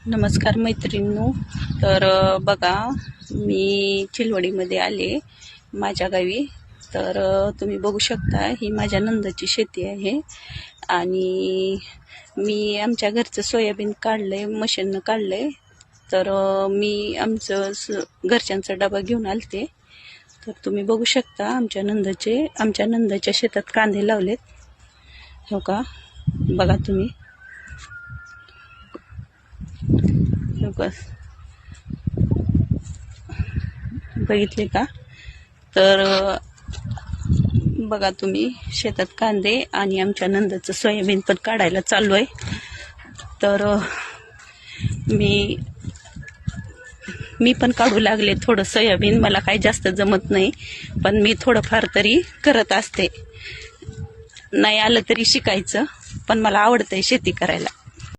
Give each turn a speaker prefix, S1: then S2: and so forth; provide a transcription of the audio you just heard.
S1: नमस्कार मैत्रिणींनो. तर बघा, मी चिलवडीमध्ये आले माझ्या गावी. तर तुम्ही बघू शकता, ही माझ्या नंदाची शेती आहे आणि मी आमच्या घरचं सोयाबीन काढलंय, मशीननं काढलंय. तर मी घरच्यांचा डबा घेऊन आलते. तर तुम्ही बघू शकता, आमच्या नंदाच्या शेतात कांदे लावलेत. हो का, बघा तुम्ही. बघितले का? तर बघा तुम्ही, शेतात कांदे आणि आमच्या नंदाचं सोयाबीन पण काढायला चालू आहे. तर मी पण काढू लागले थोडं सोयाबीन. मला काही जास्त जमत नाही, पण मी थोडंफार तरी करत असते. नाही आलं तरी शिकायचं, पण मला आवडतंय शेती करायला.